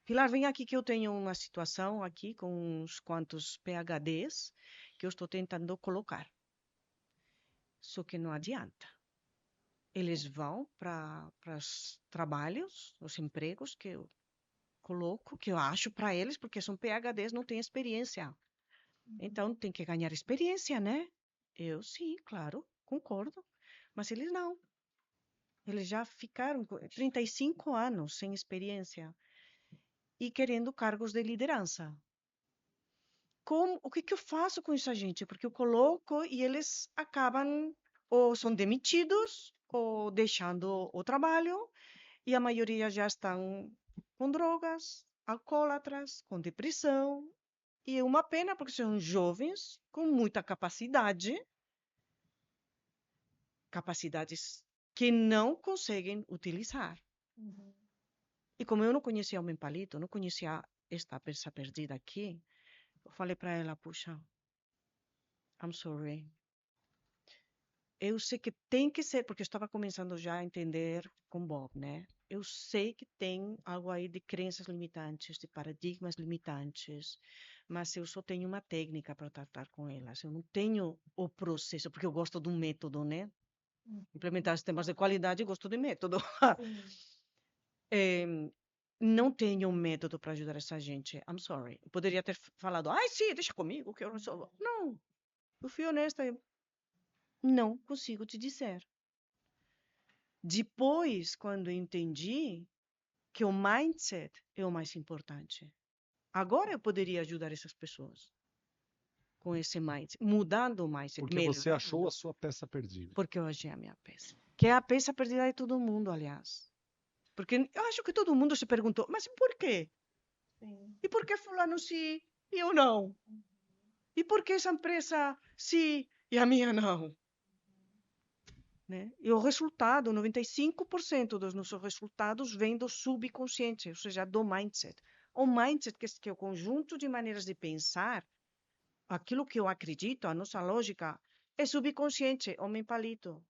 Pilar, vem aqui que eu tenho uma situação aqui com uns quantos PhDs que eu estou tentando colocar. Só que não adianta. Eles vão para os trabalhos, os empregos que eu coloco, que eu acho para eles, porque são PhDs, não têm experiência. Então tem que ganhar experiência, né? Eu sim, claro, concordo. Mas eles não. Eles já ficaram com 35 anos sem experiência e querendo cargos de liderança. O que eu faço com essa gente? Porque eu coloco e eles acabam ou são demitidos ou deixando o trabalho e a maioria já estão com drogas, alcoólatras, com depressão. E é uma pena porque são jovens com muita capacidades que não conseguem utilizar.
Uhum.
E como eu não conhecia o Palito, não conhecia esta peça perdida aqui, eu falei para ela, puxa, I'm sorry. Eu sei que tem que ser, porque eu estava começando já a entender com Bob, né? Eu sei que tem algo aí de crenças limitantes, de paradigmas limitantes, mas eu só tenho uma técnica para tratar com elas. Eu não tenho o processo, porque eu gosto do método, né?
Uhum.
Implementar sistemas de qualidade, eu gosto de método.
Sim.
Não tenho um método para ajudar essa gente. I'm sorry. Eu poderia ter falado, ai, sim, deixa comigo, que eu não sou. Não, eu fui honesta. Não consigo te dizer. Depois, quando eu entendi que o mindset é o mais importante, agora eu poderia ajudar essas pessoas com esse mindset, mudando o mindset,
Porque você achou
melhorando,
a sua peça perdida.
porque eu achei a minha peça. Que é a peça perdida de todo mundo, aliás. Porque eu acho que todo mundo se perguntou, mas por quê?
Sim.
E por que fulano sim e eu não? E por que essa empresa sim e a minha não? Né? E o resultado, 95% dos nossos resultados vem do subconsciente, ou seja, do mindset. O mindset, que é o conjunto de maneiras de pensar, aquilo que eu acredito, a nossa lógica, é subconsciente, homem palito,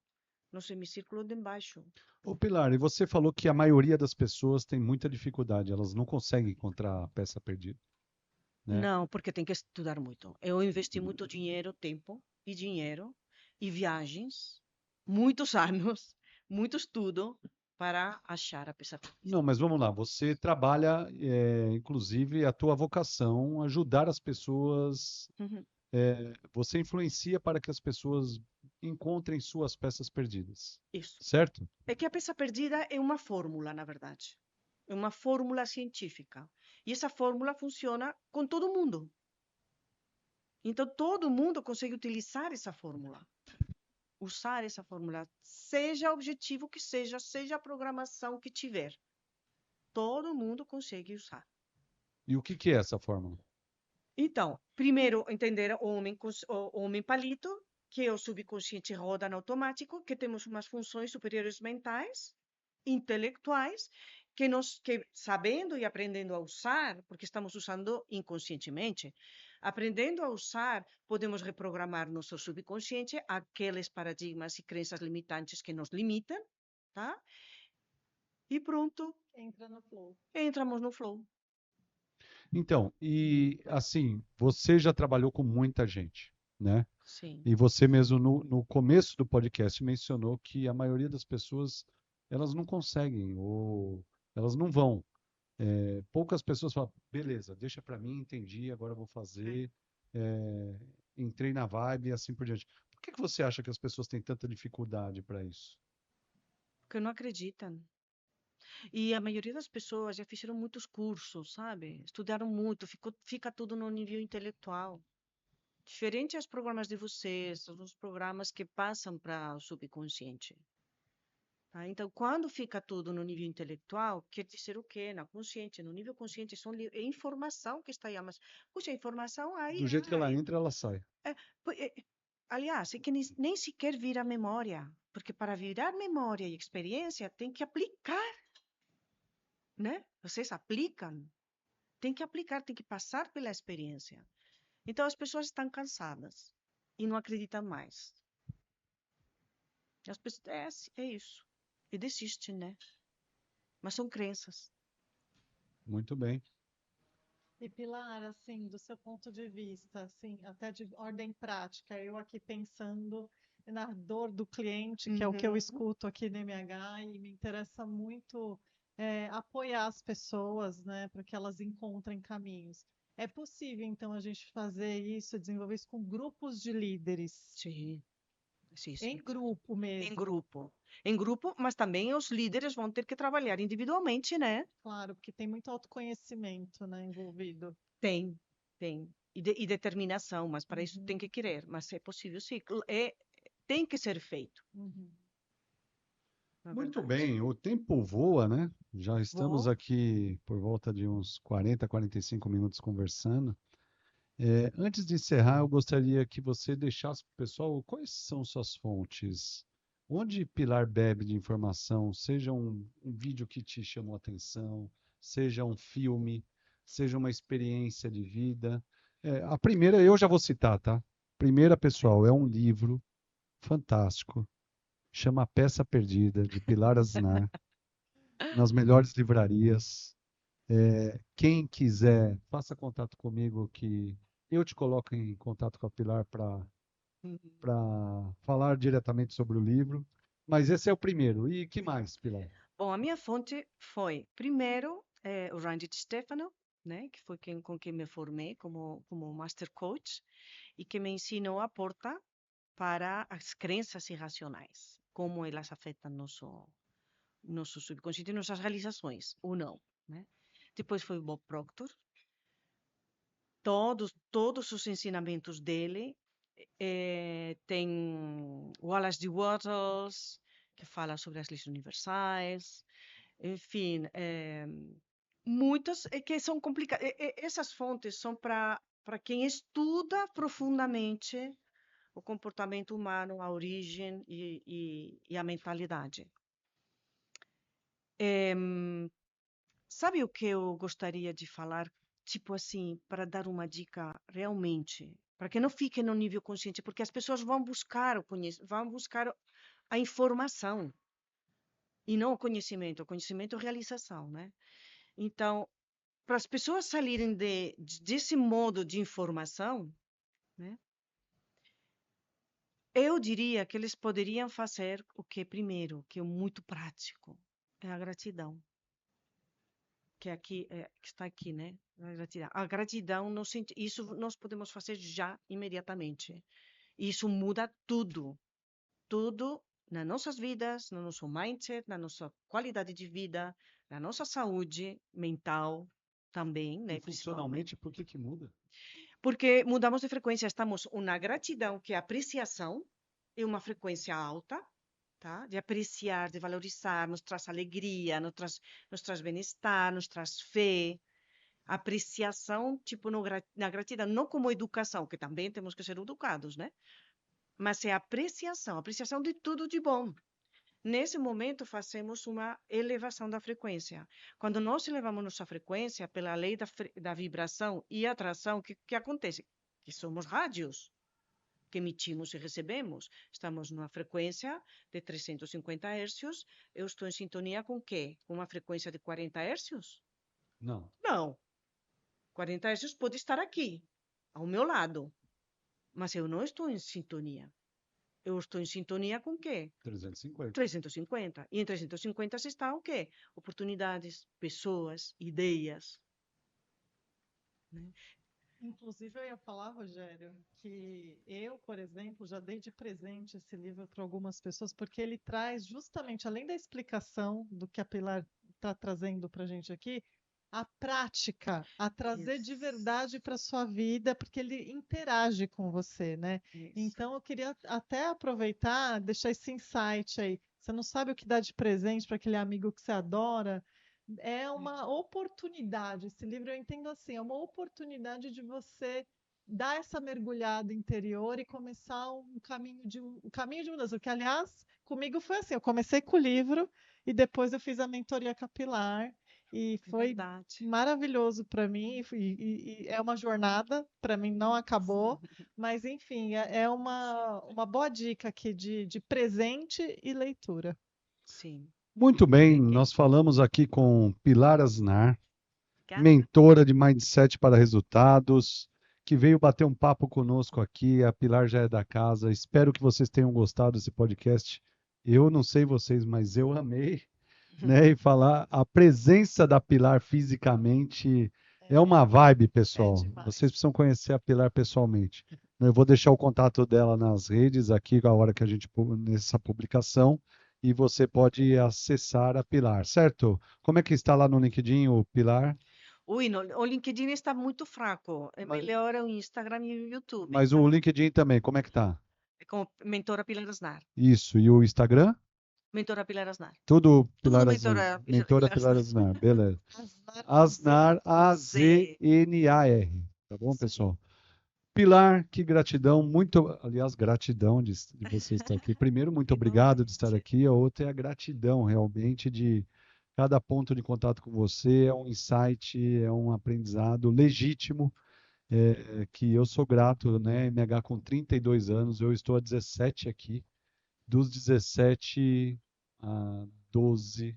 no semicírculo de embaixo.
Ô Pilar, e você falou que a maioria das pessoas tem muita dificuldade, elas não conseguem encontrar a peça perdida, né?
Não, porque tem que estudar muito. Eu investi muito dinheiro, tempo e dinheiro e viagens, muitos anos, muito estudo para achar a peça perdida.
Não, mas vamos lá, você trabalha, inclusive, a tua vocação, ajudar as pessoas,
Uhum.
você influencia para que as pessoas encontrem suas peças perdidas,
Isso.
certo?
É que a peça perdida é uma fórmula, na verdade. É uma fórmula científica. E essa fórmula funciona com todo mundo. Então, todo mundo consegue utilizar essa fórmula. Usar essa fórmula, seja o objetivo que seja a programação que tiver. Todo mundo consegue usar.
E o que que é essa fórmula?
Então, primeiro, entender o homem palito, que é o subconsciente roda no automático, que temos umas funções superiores mentais, intelectuais, que sabendo e aprendendo a usar, porque estamos usando inconscientemente, aprendendo a usar, podemos reprogramar nosso subconsciente aqueles paradigmas e crenças limitantes que nos limitam, tá? E pronto,
Entra no flow.
entramos no flow.
Então, e assim, você já trabalhou com muita gente, né?
Sim.
E você mesmo no começo do podcast mencionou que a maioria das pessoas elas não conseguem ou elas não vão. Poucas pessoas falam, beleza, deixa para mim, entendi, agora eu vou fazer, é, entrei na vibe e assim por diante. Por que que você acha que as pessoas têm tanta dificuldade para isso?
Porque não acreditam. E a maioria das pessoas já fizeram muitos cursos, sabe? Estudaram muito, fica tudo no nível intelectual. Diferente aos programas de vocês, são os programas que passam para o subconsciente. Tá? Então, quando fica tudo no nível intelectual, quer dizer o quê? Na consciente, no nível consciente, é informação que está aí. Mas, puxa, a informação aí,
Do jeito que ela entra, ela sai.
aliás, é que nem sequer vira memória, porque para virar memória e experiência tem que aplicar, né? Vocês aplicam, tem que aplicar, tem que passar pela experiência. Então as pessoas estão cansadas e não acreditam mais. As pessoas, é isso. E desistem, né? Mas são crenças.
Muito bem.
E Pilar, assim, do seu ponto de vista, assim, até de ordem prática, eu aqui pensando na dor do cliente, que é o que eu escuto aqui no MH, e me interessa muito apoiar as pessoas, né, para que elas encontrem caminhos. É possível, então, a gente fazer isso, desenvolver isso com grupos de líderes,
Sim, sim,
em
sim.
grupo
Em
mesmo,
grupo. Em grupo, mas também os líderes vão ter que trabalhar individualmente, né?
claro, porque tem muito autoconhecimento, né, envolvido.
Tem, tem. E determinação, mas para isso tem
Uhum,
que querer. Mas é possível, sim. Tem que ser feito,
uhum.
na
Muito
verdade.
bem, o tempo voa, né? Já estamos
Vou.
aqui por volta de uns 40, 45 minutos conversando. Antes de encerrar, eu gostaria que você deixasse para o pessoal quais são suas fontes. Onde Pilar bebe de informação, seja um vídeo que te chamou a atenção, seja um filme, seja uma experiência de vida. A primeira eu já vou citar, tá? Primeira, pessoal, é um livro fantástico, chama A Peça Perdida, de Pilar Aznar, nas melhores livrarias. Quem quiser, faça contato comigo que eu te coloco em contato com a Pilar
Uhum.
para falar diretamente sobre o livro. Mas esse é o primeiro. E que mais, Pilar?
Bom, a minha fonte foi, primeiro, o Randy Di Stefano, né, que foi com quem me formei como Master Coach e que me ensinou a porta para as crenças irracionais, como elas afetam nosso subconsciente e nossas realizações, ou não, né? Depois foi o Bob Proctor, todos os ensinamentos dele. Tem Wallace D. Wattles, que fala sobre as leis universais, enfim, muitas que são complicadas. Essas fontes são para quem estuda profundamente o comportamento humano, a origem e a mentalidade. Sabe o que eu gostaria de falar? Tipo assim, para dar uma dica realmente, para que não fique no nível consciente, porque as pessoas vão buscar o conhecimento, vão buscar a informação e não o conhecimento é realização, né? Então, para as pessoas saírem desse modo de informação, né? Eu diria que eles poderiam fazer o que primeiro, que é muito prático, é a gratidão. Que aqui que está aqui, né? A gratidão, isso nós podemos fazer já imediatamente. Isso muda tudo, tudo nas nossas vidas, no nosso mindset, na nossa qualidade de vida, na nossa saúde mental também,
E
né? Principalmente,
funcionalmente, por que que muda?
porque mudamos de frequência, estamos uma gratidão que é apreciação, é uma frequência alta, tá? De apreciar, de valorizar, nos traz alegria, nos traz bem-estar, nos traz fé, apreciação, tipo, na gratidão, não como educação, que também temos que ser educados, né? Mas é apreciação de tudo de bom. Nesse momento, fazemos uma elevação da frequência. Quando nós elevamos nossa frequência, pela lei da vibração e atração, que acontece? Que somos rádios que emitimos e recebemos. Estamos numa frequência de 350 Hz. Eu estou em sintonia com o quê? Com uma frequência de 40 Hz?
Não,
Não. 40 Hz pode estar aqui, ao meu lado, mas eu não estou em sintonia. Eu estou em sintonia com o quê?
350.
350. E em 350 está o quê? Oportunidades, pessoas, ideias. Né?
Inclusive, eu ia falar, Rogério, que eu, por exemplo, já dei de presente esse livro para algumas pessoas, porque ele traz justamente, além da explicação do que a Pilar está trazendo para a gente aqui, a prática, a trazer de
Isso.
verdade para sua vida, porque ele interage com você, né?
Isso.
Então eu queria até aproveitar, deixar esse insight aí. Você não sabe o que dá de presente para aquele amigo que você adora? É uma oportunidade. Esse livro eu entendo assim, é uma oportunidade de você dar essa mergulhada interior e começar um caminho de mudança. Porque, aliás, comigo foi assim, eu comecei com o livro e depois eu fiz a mentoria capilar e
É
foi
verdade.
maravilhoso para mim e é uma jornada, para mim não acabou, mas enfim, é uma boa dica aqui de presente e leitura.
Sim.
Muito bem,
Ok.
nós falamos aqui com Pilar Asnar,
Obrigada.
mentora de Mindset para Resultados, que veio bater um papo conosco aqui. A Pilar já é da casa. Espero que vocês tenham gostado desse podcast. Eu não sei vocês, mas eu amei, né? E falar a presença da Pilar fisicamente é uma vibe,
É
pessoal.
demais.
Vocês precisam conhecer a Pilar pessoalmente. Eu vou deixar o contato dela nas redes aqui a hora que a gente nessa publicação e você pode acessar a Pilar, certo? Como é que está lá no LinkedIn o Pilar?
Ui, o LinkedIn está muito fraco. É
Mas,
melhor o Instagram e o YouTube.
mas o
Então,
LinkedIn também, como é que tá?
é como mentora Pilar Asnar.
Isso, e o Instagram?
Mentora Pilar Asnar.
Tudo
Tudo
Pilar Asnar.
mentora
Mentora
Pilar
Pilar
Asnar.
Asnar, beleza.
Asnar com Z.
Asnar,
Z.
Aznar, tá bom,
Isso aí.
pessoal? Pilar, que gratidão, muito, aliás, gratidão de você estar aqui. Primeiro, muito obrigado de estar
Igualmente.
aqui. A outra é a gratidão, realmente, de cada ponto de contato com você. É um insight, é um aprendizado legítimo, que eu sou grato, né? MH com 32 anos, eu estou há 17 aqui. Dos 17 a 12,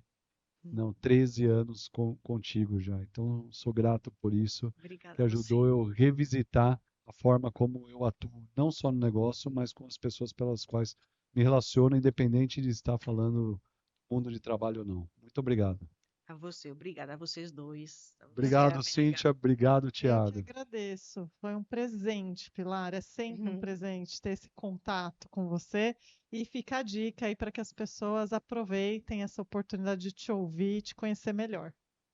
não, 13 anos contigo já. Então, sou grato por isso, que
Obrigada a
ajudou
você.
eu revisitar a forma como eu atuo, não só no negócio, mas com as pessoas pelas quais me relaciono, independente de estar falando mundo de trabalho ou não. Muito obrigado.
A você. Obrigada a vocês dois. A
Eu
você,
que,
Obrigado,
a BH.
Cíntia. Obrigado,
eu que
Tiago.
agradeço. Foi um presente, Pilar. É sempre um
Uhum.
presente ter esse contato com você. E fica a dica aí para que as pessoas aproveitem essa oportunidade de te ouvir e te conhecer melhor.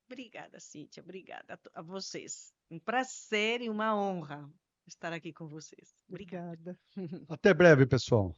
Obrigada, Cíntia. Obrigada a vocês. Um prazer e uma honra estar aqui com vocês. Obrigada.
Obrigada.
Até breve, pessoal.